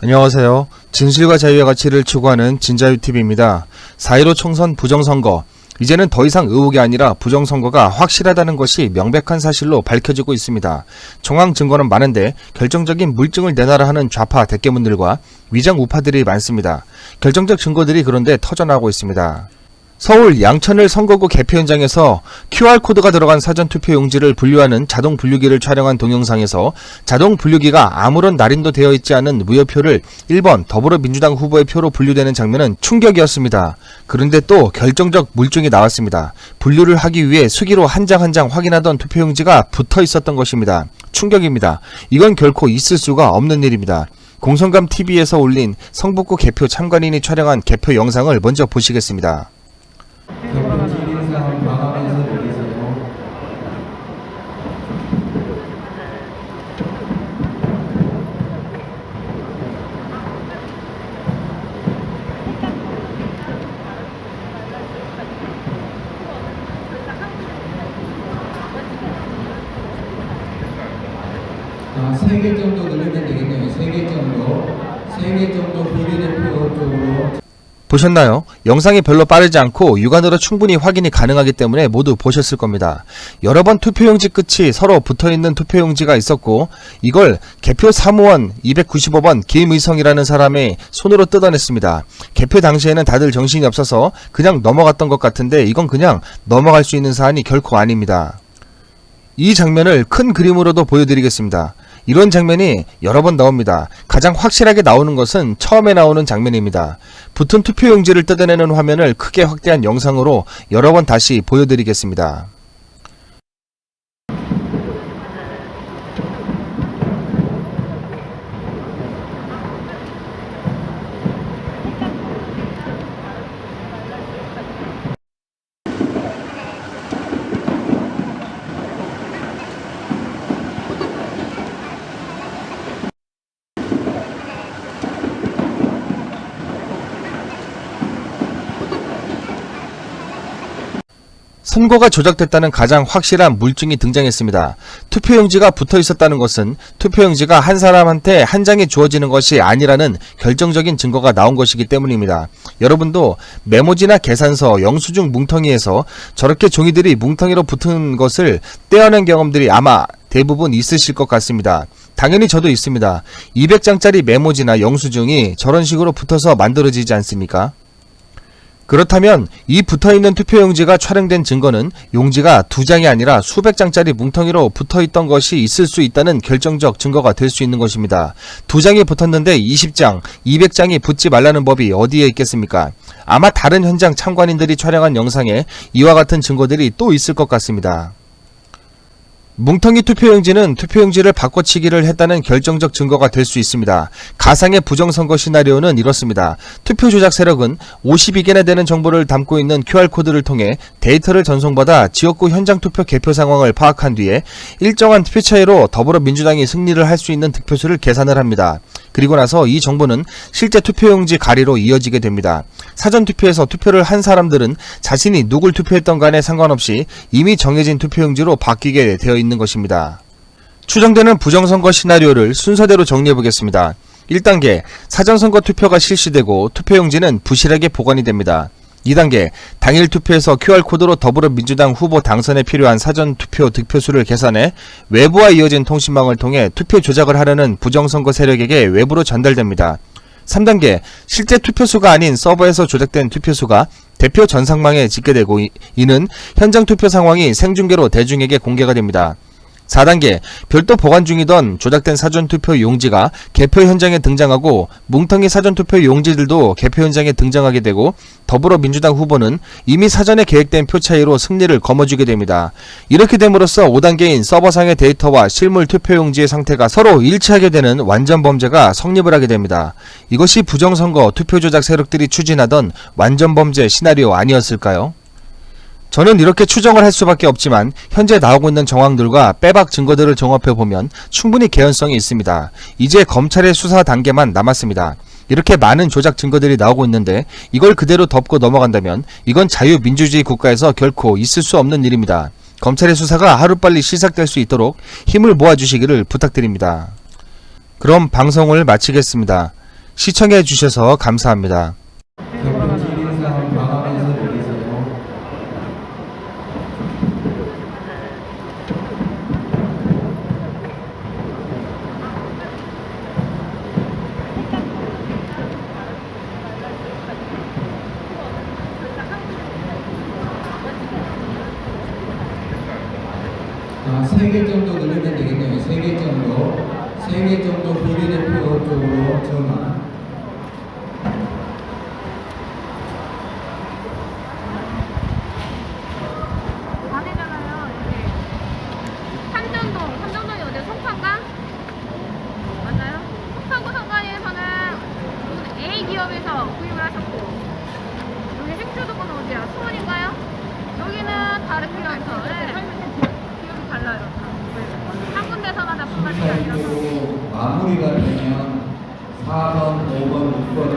안녕하세요. 진실과 자유의 가치를 추구하는 진자유TV입니다. 4.15 총선 부정선거. 이제는 더 이상 의혹이 아니라 부정선거가 확실하다는 것이 명백한 사실로 밝혀지고 있습니다. 정황 증거는 많은데 결정적인 물증을 내놔라 하는 좌파 대깨문들과 위장 우파들이 많습니다. 결정적 증거들이 그런데 터져나오고 있습니다. 서울 양천을 선거구 개표 현장에서 QR코드가 들어간 사전투표용지를 분류하는 자동 분류기를 촬영한 동영상에서 자동 분류기가 아무런 날인도 되어 있지 않은 무효표를 1번 더불어민주당 후보의 표로 분류되는 장면은 충격이었습니다. 그런데 또 결정적 물증이 나왔습니다. 분류를 하기 위해 수기로 한 장 한 장 확인하던 투표용지가 붙어 있었던 것입니다. 충격입니다. 이건 결코 있을 수가 없는 일입니다. 공성감TV에서 올린 성북구 개표 참관인이 촬영한 개표 영상을 먼저 보시겠습니다. 개표 진행사항 마감에서 내리세요. 세 개 정도 누르면 되겠네요. 3개 정도 비례대표 쪽으로. 보셨나요? 영상이 별로 빠르지 않고 육안으로 충분히 확인이 가능하기 때문에 모두 보셨을 겁니다. 여러 번 투표용지 끝이 서로 붙어있는 투표용지가 있었고 이걸 개표 사무원 295번 김의성이라는 사람의 손으로 뜯어냈습니다. 개표 당시에는 다들 정신이 없어서 그냥 넘어갔던 것 같은데 이건 그냥 넘어갈 수 있는 사안이 결코 아닙니다. 이 장면을 큰 그림으로도 보여드리겠습니다. 이런 장면이 여러 번 나옵니다. 가장 확실하게 나오는 것은 처음에 나오는 장면입니다. 붙은 투표용지를 뜯어내는 화면을 크게 확대한 영상으로 여러 번 다시 보여드리겠습니다. 선거가 조작됐다는 가장 확실한 물증이 등장했습니다. 투표용지가 붙어 있었다는 것은 투표용지가 한 사람한테 한 장이 주어지는 것이 아니라는 결정적인 증거가 나온 것이기 때문입니다. 여러분도 메모지나 계산서, 영수증 뭉텅이에서 저렇게 종이들이 뭉텅이로 붙은 것을 떼어낸 경험들이 아마 대부분 있으실 것 같습니다. 당연히 저도 있습니다. 200장짜리 메모지나 영수증이 저런 식으로 붙어서 만들어지지 않습니까? 그렇다면 이 붙어있는 투표용지가 촬영된 증거는 용지가 2장이 아니라 수백 장짜리 뭉텅이로 붙어있던 것이 있을 수 있다는 결정적 증거가 될 수 있는 것입니다. 2장이 붙었는데 20장, 200장이 붙지 말라는 법이 어디에 있겠습니까? 아마 다른 현장 참관인들이 촬영한 영상에 이와 같은 증거들이 또 있을 것 같습니다. 뭉텅이 투표용지는 투표용지를 바꿔치기를 했다는 결정적 증거가 될 수 있습니다. 가상의 부정선거 시나리오는 이렇습니다. 투표 조작 세력은 52개나 되는 정보를 담고 있는 QR코드를 통해 데이터를 전송받아 지역구 현장 투표 개표 상황을 파악한 뒤에 일정한 투표 차이로 더불어민주당이 승리를 할 수 있는 득표수를 계산을 합니다. 그리고 나서 이 정보는 실제 투표용지 가리로 이어지게 됩니다. 사전투표에서 투표를 한 사람들은 자신이 누굴 투표했던 간에 상관없이 이미 정해진 투표용지로 바뀌게 되어 있는 것입니다. 추정되는 부정선거 시나리오를 순서대로 정리해보겠습니다. 1단계, 사전선거 투표가 실시되고 투표용지는 부실하게 보관이 됩니다. 2단계, 당일 투표에서 QR코드로 더불어민주당 후보 당선에 필요한 사전투표 득표수를 계산해 외부와 이어진 통신망을 통해 투표 조작을 하려는 부정선거 세력에게 외부로 전달됩니다. 3단계, 실제 투표수가 아닌 서버에서 조작된 투표수가 대표 전상망에 집계되고 이는 현장 투표 상황이 생중계로 대중에게 공개가 됩니다. 4단계, 별도 보관 중이던 조작된 사전투표 용지가 개표 현장에 등장하고 뭉텅이 사전투표 용지들도 개표 현장에 등장하게 되고 더불어민주당 후보는 이미 사전에 계획된 표 차이로 승리를 거머쥐게 됩니다. 이렇게 됨으로써 5단계인 서버상의 데이터와 실물 투표용지의 상태가 서로 일치하게 되는 완전 범죄가 성립을 하게 됩니다. 이것이 부정선거 투표 조작 세력들이 추진하던 완전 범죄 시나리오 아니었을까요? 저는 이렇게 추정을 할 수밖에 없지만 현재 나오고 있는 정황들과 빼박 증거들을 종합해보면 충분히 개연성이 있습니다. 이제 검찰의 수사 단계만 남았습니다. 이렇게 많은 조작 증거들이 나오고 있는데 이걸 그대로 덮고 넘어간다면 이건 자유민주주의 국가에서 결코 있을 수 없는 일입니다. 검찰의 수사가 하루빨리 시작될 수 있도록 힘을 모아주시기를 부탁드립니다. 그럼 방송을 마치겠습니다. 시청해 주셔서 감사합니다. 개표 질의사항 마감해서 드리세요. 세 개 정도 누르면 되겠네요. 3개 정도. 3개 정도 비례대표 쪽으로 전화. 아니잖아요. 이게 삼전동이 어디야? 송파인가? 맞나요? 송파구 선관위에서는 무슨 A 기업에서 구입을 하셨고, 여기 행주동은 어디야? 수원인가요? 여기는 다른 기업에서. 네. 기업이 달라요. 한 군데서만 납품하는 게 아니라서. 순서대로 마무리가 되면 4번, 5번, 6번을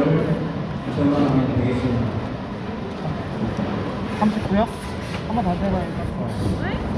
전화하면 되겠습니다. 39요? 한번 다시 해봐요. 왜?